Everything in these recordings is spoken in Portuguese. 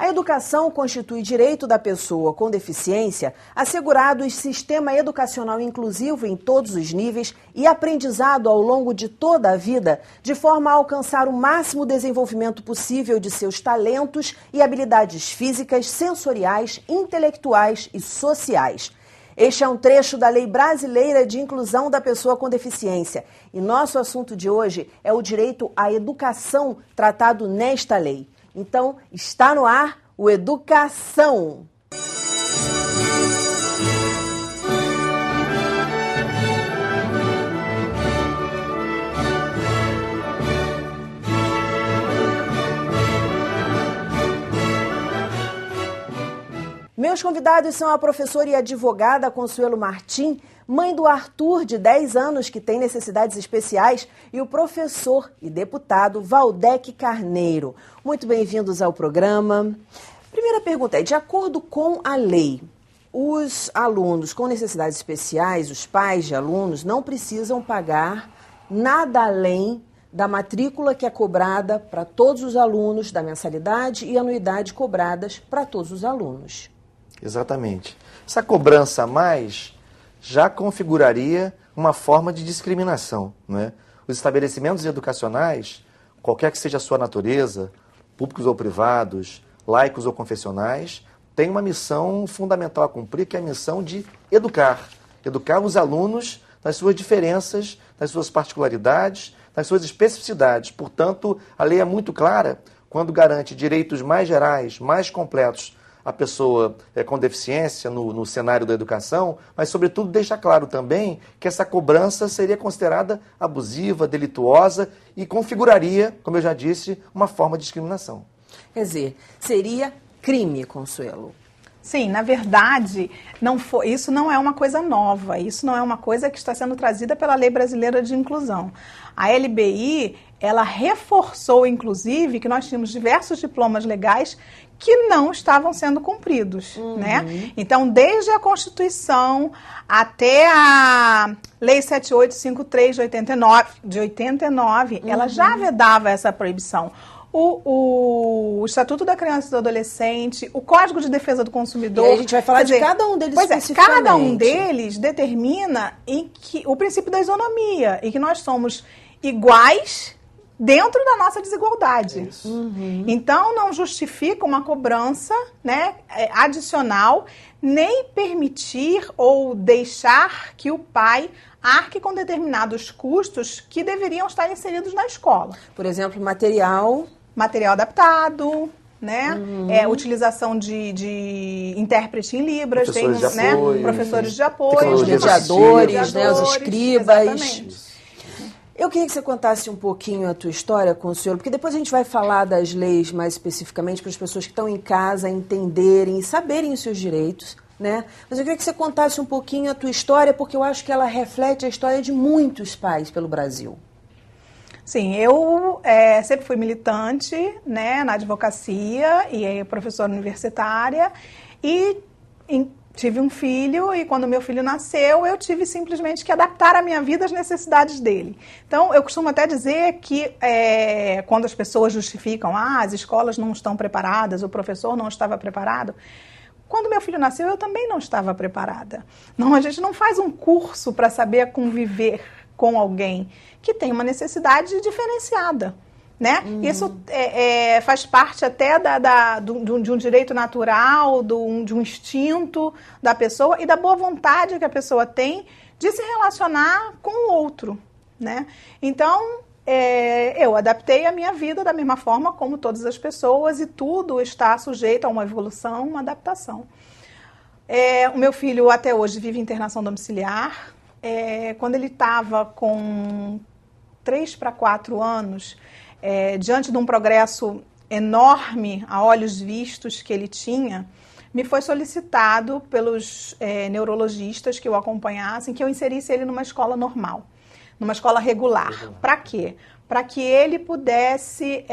A educação constitui direito da pessoa com deficiência, assegurado o sistema educacional inclusivo em todos os níveis e aprendizado ao longo de toda a vida, de forma a alcançar o máximo desenvolvimento possível de seus talentos e habilidades físicas, sensoriais, intelectuais e sociais. Este é um trecho da Lei Brasileira de Inclusão da Pessoa com Deficiência. E nosso assunto de hoje é o direito à educação tratado nesta lei. Então, está no ar o Educação. Meus convidados são a professora e advogada Consuelo Martim, mãe do Arthur, de 10 anos, que tem necessidades especiais, e o professor e deputado Valdec Carneiro. Muito bem-vindos ao programa. Primeira pergunta é, de acordo com a lei, os alunos com necessidades especiais, os pais de alunos, não precisam pagar nada além da matrícula que é cobrada para todos os alunos, da mensalidade e anuidade cobradas para todos os alunos. Exatamente. Essa cobrança a mais já configuraria uma forma de discriminação, não é? Os estabelecimentos educacionais, qualquer que seja a sua natureza, públicos ou privados, laicos ou confessionais, têm uma missão fundamental a cumprir, que é a missão de educar. Educar os alunos nas suas diferenças, nas suas particularidades, nas suas especificidades. Portanto, a lei é muito clara quando garante direitos mais gerais, mais completos a pessoa com deficiência no cenário da educação, mas, sobretudo, deixa claro também que essa cobrança seria considerada abusiva, delituosa e configuraria, como eu já disse, uma forma de discriminação. Quer dizer, seria crime, Consuelo? Sim, na verdade, isso não é uma coisa nova, isso não é uma coisa que está sendo trazida pela Lei Brasileira de Inclusão. A LBI, ela reforçou, inclusive, que nós tínhamos diversos diplomas legais que não estavam sendo cumpridos, né? Então, desde a Constituição até a Lei 7853 de 89, ela já vedava essa proibição. O Estatuto da Criança e do Adolescente, o Código de Defesa do Consumidor... E a gente vai falar de cada um deles especificamente. Cada um deles determina o princípio da isonomia, e que nós somos iguais dentro da nossa desigualdade. Então, não justifica uma cobrança, né, adicional, nem permitir ou deixar que o pai arque com determinados custos que deveriam estar inseridos na escola. Por exemplo, material adaptado, né? Utilização de intérprete em Libras, professores de apoio, os mediadores, os escribas. Exatamente. Eu queria que você contasse um pouquinho a tua história, Consuelo, porque depois a gente vai falar das leis mais especificamente para as pessoas que estão em casa entenderem e saberem os seus direitos, né? Mas eu queria que você contasse um pouquinho a tua história, porque eu acho que ela reflete a história de muitos pais pelo Brasil. Sim, eu sempre fui militante, né, na advocacia e professora universitária e tive um filho, e quando meu filho nasceu, eu tive simplesmente que adaptar a minha vida às necessidades dele. Então, eu costumo até dizer que quando as pessoas justificam, as escolas não estão preparadas, o professor não estava preparado, quando meu filho nasceu, eu também não estava preparada. Não, a gente não faz um curso para saber conviver com alguém que tem uma necessidade diferenciada, né? Isso faz parte até de um direito natural, de um instinto da pessoa e da boa vontade que a pessoa tem de se relacionar com o outro, né? Então, eu adaptei a minha vida da mesma forma como todas as pessoas, e tudo está sujeito a uma evolução, uma adaptação. O meu filho até hoje vive em internação domiciliar. Quando ele estava com 3 para 4 anos, diante de um progresso enorme a olhos vistos que ele tinha, me foi solicitado pelos neurologistas que o acompanhassem que eu inserisse ele numa escola normal, numa escola regular. Para quê? Para que ele pudesse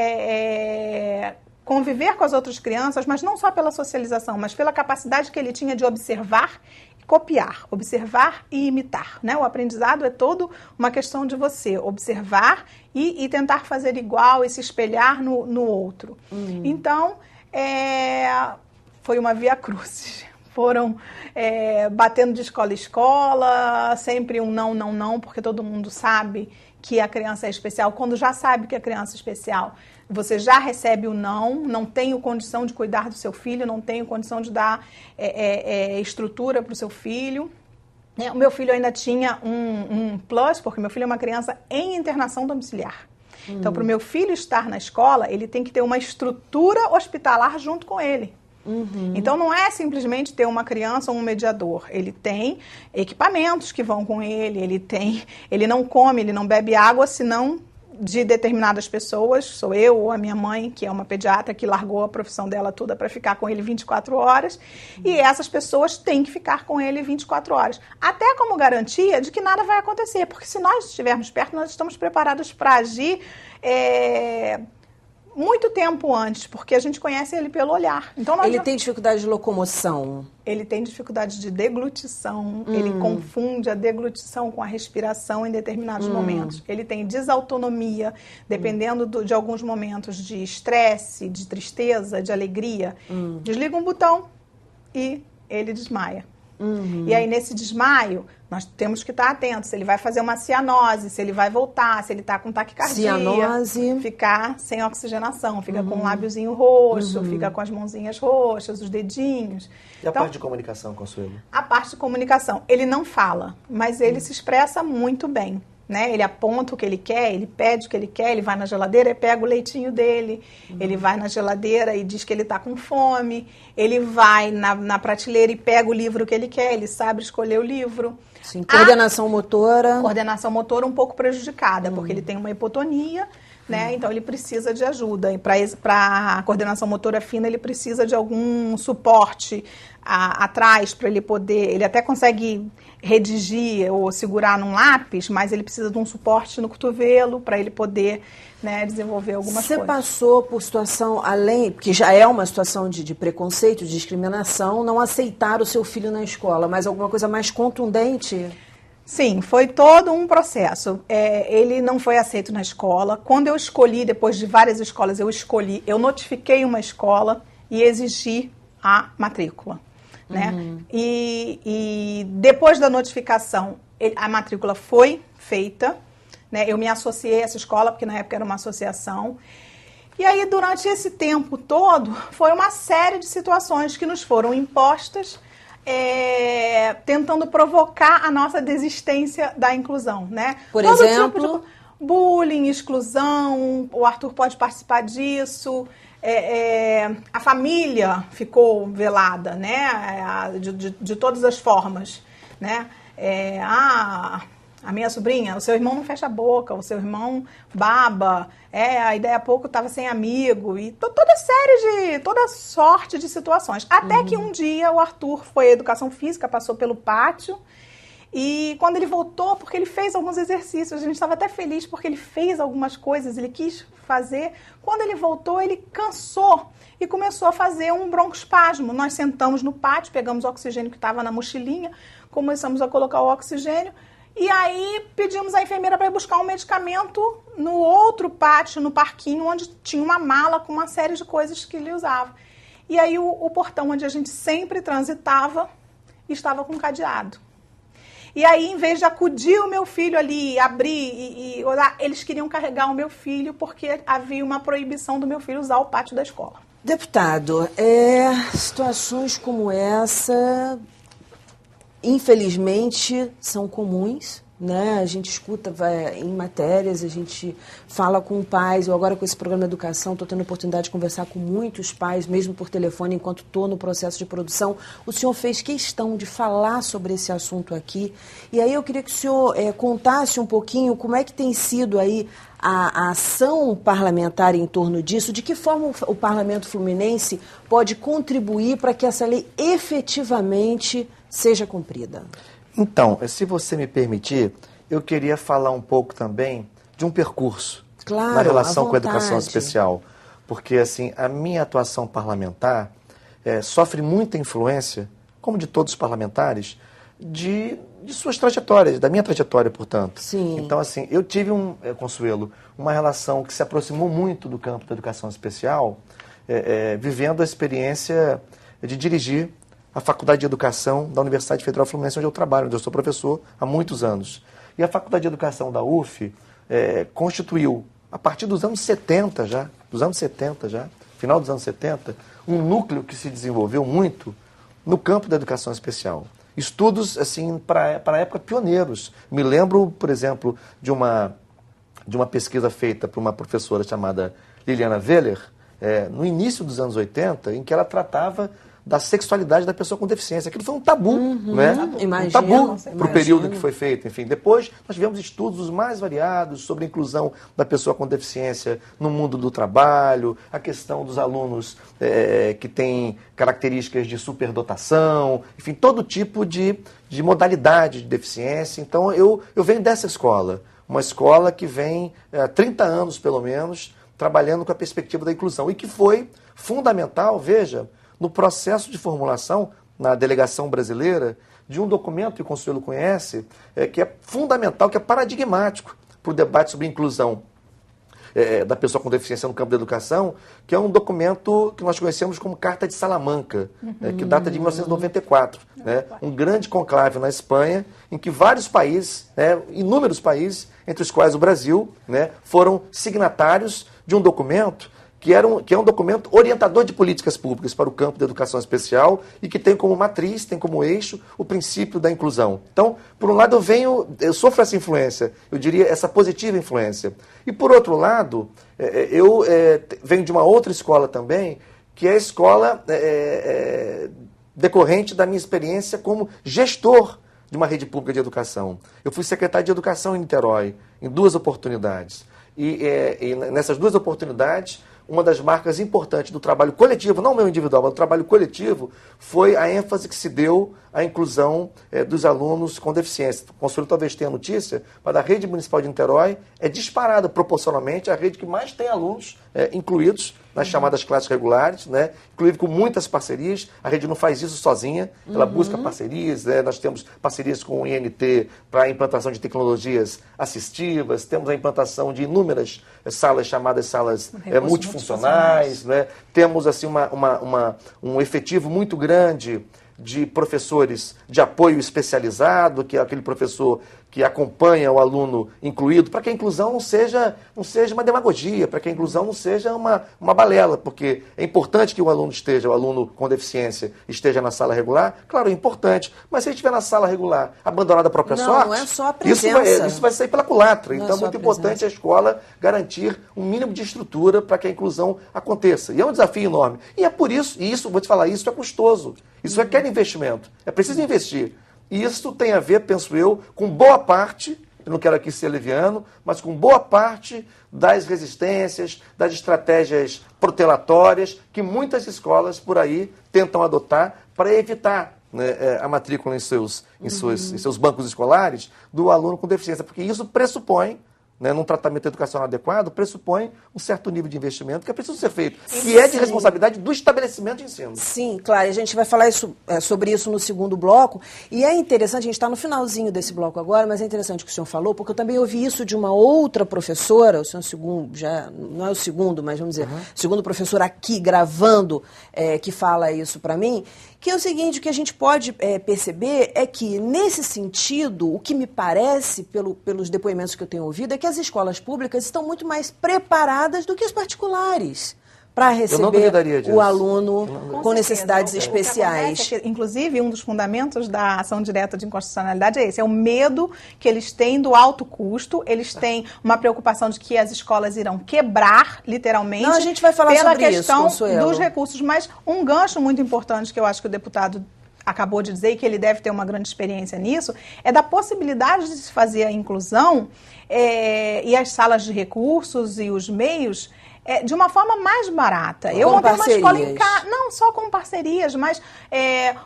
conviver com as outras crianças, mas não só pela socialização, mas pela capacidade que ele tinha de observar e copiar, observar e imitar, né? O aprendizado é todo uma questão de você observar e tentar fazer igual e se espelhar no outro. Então, foi uma via crucis. Foram batendo de escola em escola, sempre um não, não, não, porque todo mundo sabe que a criança é especial. Quando já sabe que a criança é especial, você já recebe o não tenho condição de cuidar do seu filho, não tenho condição de dar estrutura para o seu filho. O meu filho ainda tinha um plus, porque meu filho é uma criança em internação domiciliar. Então, para o meu filho estar na escola, ele tem que ter uma estrutura hospitalar junto com ele. Então, não é simplesmente ter uma criança ou um mediador. Ele tem equipamentos que vão com ele, ele não come, ele não bebe água, senão de determinadas pessoas, sou eu ou a minha mãe, que é uma pediatra que largou a profissão dela toda para ficar com ele 24 horas, e essas pessoas têm que ficar com ele 24 horas. Até como garantia de que nada vai acontecer, porque se nós estivermos perto, nós estamos preparados para agir muito tempo antes, porque a gente conhece ele pelo olhar. Então, ele tem dificuldade de locomoção? Ele tem dificuldade de deglutição, ele confunde a deglutição com a respiração em determinados momentos. Ele tem desautonomia, dependendo de alguns momentos de estresse, de tristeza, de alegria. Desliga um botão e ele desmaia. E aí, nesse desmaio, nós temos que estar atentos. Se ele vai fazer uma cianose, se ele vai voltar, se ele está com taquicardia. Cianose. Ficar sem oxigenação, fica com o lábiozinho roxo, fica com as mãozinhas roxas, os dedinhos. E a parte de comunicação, Consuelo? A parte de comunicação. Ele não fala, mas ele se expressa muito bem. Né? Ele aponta o que ele quer, ele pede o que ele quer, ele vai na geladeira e pega o leitinho dele, ele vai na geladeira e diz que ele está com fome, ele vai na prateleira e pega o livro que ele quer, ele sabe escolher o livro. Sim, coordenação motora. Coordenação motora um pouco prejudicada, porque ele tem uma hipotonia, né? Então ele precisa de ajuda. E para a coordenação motora fina, ele precisa de algum suporte atrás para ele poder. Ele até consegue redigir ou segurar num lápis, mas ele precisa de um suporte no cotovelo para ele poder, né, desenvolver algumas coisas. Você passou por situação além, porque já é uma situação de preconceito, de discriminação, não aceitar o seu filho na escola, mas alguma coisa mais contundente? Sim, foi todo um processo. Ele não foi aceito na escola. Quando eu escolhi, depois de várias escolas, eu notifiquei uma escola e exigi a matrícula. Né? E depois da notificação, a matrícula foi feita. Né? Eu me associei a essa escola, porque na época era uma associação. E aí, durante esse tempo todo, foi uma série de situações que nos foram impostas, tentando provocar a nossa desistência da inclusão, né? Por todo exemplo? Tipo de bullying, exclusão, o Arthur pode participar disso, a família ficou velada, né? De todas as formas, né? A minha sobrinha, o seu irmão não fecha a boca, o seu irmão baba, a ideia há pouco estava sem amigo, e toda sorte de situações. Até que um dia o Arthur foi à educação física, passou pelo pátio, e quando ele voltou, porque ele fez alguns exercícios, a gente estava até feliz porque ele fez algumas coisas, ele quis fazer. Quando ele voltou, ele cansou e começou a fazer um broncoespasmo. Nós sentamos no pátio, pegamos o oxigênio que estava na mochilinha, começamos a colocar o oxigênio, e aí pedimos à enfermeira para ir buscar um medicamento no outro pátio, no parquinho, onde tinha uma mala com uma série de coisas que ele usava. E aí o portão onde a gente sempre transitava estava com cadeado. E aí, em vez de acudir o meu filho ali, abrir e olhar, eles queriam carregar o meu filho porque havia uma proibição do meu filho usar o pátio da escola. Deputado, situações como essa, infelizmente, são comuns, né? A gente escuta em matérias, a gente fala com pais. Eu agora com esse programa de educação estou tendo a oportunidade de conversar com muitos pais, mesmo por telefone, enquanto estou no processo de produção. O senhor fez questão de falar sobre esse assunto aqui. E aí eu queria que o senhor contasse um pouquinho como é que tem sido aí a ação parlamentar em torno disso, de que forma o Parlamento Fluminense pode contribuir para que essa lei efetivamente seja cumprida. Então, se você me permitir, eu queria falar um pouco também de um percurso na relação com a educação especial. Porque, assim, a minha atuação parlamentar sofre muita influência, como de todos os parlamentares, de suas trajetórias, da minha trajetória, portanto. Sim. Então, assim, eu tive, Consuelo, uma relação que se aproximou muito do campo da educação especial, vivendo a experiência de dirigir a Faculdade de Educação da Universidade Federal Fluminense, onde eu trabalho, onde eu sou professor há muitos anos. E a Faculdade de Educação da UF constituiu, a partir dos anos 70 já, final dos anos 70, um núcleo que se desenvolveu muito no campo da educação especial. Estudos, assim, para a época, pioneiros. Me lembro, por exemplo, de uma pesquisa feita por uma professora chamada Liliana Weller, no início dos anos 80, em que ela tratava da sexualidade da pessoa com deficiência. Aquilo foi um tabu, né? Um tabu para o período que foi feito. Enfim, depois nós tivemos estudos os mais variados sobre a inclusão da pessoa com deficiência no mundo do trabalho, a questão dos alunos que têm características de superdotação, enfim, todo tipo de modalidade de deficiência. Então, eu venho dessa escola, uma escola que vem há 30 anos, pelo menos, trabalhando com a perspectiva da inclusão e que foi fundamental, veja, no processo de formulação, na delegação brasileira, de um documento que o Consuelo conhece, que é fundamental, que é paradigmático para o debate sobre inclusão da pessoa com deficiência no campo da educação, que é um documento que nós conhecemos como Carta de Salamanca, que data de 1994. Um grande conclave na Espanha, em que vários países, inúmeros países, entre os quais o Brasil, foram signatários de um documento que é um documento orientador de políticas públicas para o campo da educação especial e que tem como matriz, tem como eixo o princípio da inclusão. Então, por um lado, eu sofro essa influência, eu diria essa positiva influência. E, por outro lado, eu venho de uma outra escola também, que é a escola decorrente da minha experiência como gestor de uma rede pública de educação. Eu fui secretário de Educação em Niterói, em 2 oportunidades. E nessas 2 oportunidades, uma das marcas importantes do trabalho coletivo, não o meu individual, mas do trabalho coletivo, foi a ênfase que se deu à inclusão dos alunos com deficiência. O Conselho talvez tenha notícia, mas a rede municipal de Niterói é disparada proporcionalmente a rede que mais tem alunos incluídos nas chamadas classes regulares, inclusive com muitas parcerias. A rede não faz isso sozinha, ela busca parcerias, nós temos parcerias com o INT para a implantação de tecnologias assistivas, temos a implantação de inúmeras salas chamadas salas multifuncionais, temos assim, um efetivo muito grande de professores de apoio especializado, que é aquele professor que acompanha o aluno incluído, para que a inclusão não seja uma demagogia, para que a inclusão não seja uma balela, porque é importante que o aluno com deficiência esteja na sala regular, claro, é importante, mas se ele estiver na sala regular, abandonado à própria sorte, não é só a presença. Isso vai sair pela culatra. Então é muito importante a escola garantir um mínimo de estrutura para que a inclusão aconteça. E é um desafio enorme. E é por isso, vou te falar, isso é custoso. Isso requer investimento. É preciso investir. E isso tem a ver, penso eu, com boa parte, eu não quero aqui ser leviano, mas com boa parte das resistências, das estratégias protelatórias que muitas escolas por aí tentam adotar para evitar a matrícula em seus bancos escolares do aluno com deficiência, porque isso pressupõe, num tratamento educacional adequado, pressupõe um certo nível de investimento que é preciso ser feito, que é de responsabilidade do estabelecimento de ensino. Sim, claro, a gente vai falar sobre isso no segundo bloco, e é interessante, a gente está no finalzinho desse bloco agora, mas é interessante o que o senhor falou, porque eu também ouvi isso de uma outra professora, o senhor segundo, já não é o segundo, mas vamos dizer, segundo professor aqui gravando, que fala isso para mim, que é o seguinte, o que a gente pode perceber é que, nesse sentido, o que me parece, pelos depoimentos que eu tenho ouvido, é que as escolas públicas estão muito mais preparadas do que as particulares para receber o aluno com necessidades especiais. É que, inclusive, um dos fundamentos da ação direta de inconstitucionalidade é esse, é o medo que eles têm do alto custo, eles têm uma preocupação de que as escolas irão quebrar, literalmente, não, a gente vai falar pela sobre questão isso, Consuelo, dos recursos. Mas um gancho muito importante que eu acho que o deputado acabou de dizer, e que ele deve ter uma grande experiência nisso, é da possibilidade de se fazer a inclusão e as salas de recursos e os meios de uma forma mais barata. Eu montei uma escola em casa, não só com parcerias, mas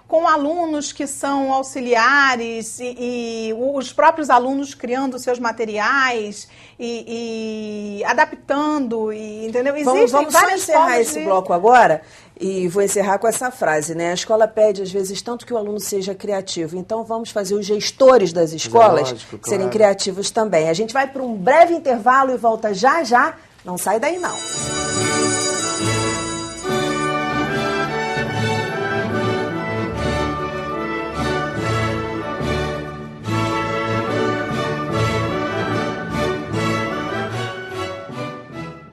com alunos que são auxiliares e os próprios alunos criando seus materiais e adaptando, entendeu? Vamos só encerrar esse bloco agora. E vou encerrar com essa frase, A escola pede, às vezes, tanto que o aluno seja criativo. Então, vamos fazer os gestores das escolas serem criativos também. A gente vai para um breve intervalo e volta já já. Não sai daí, não.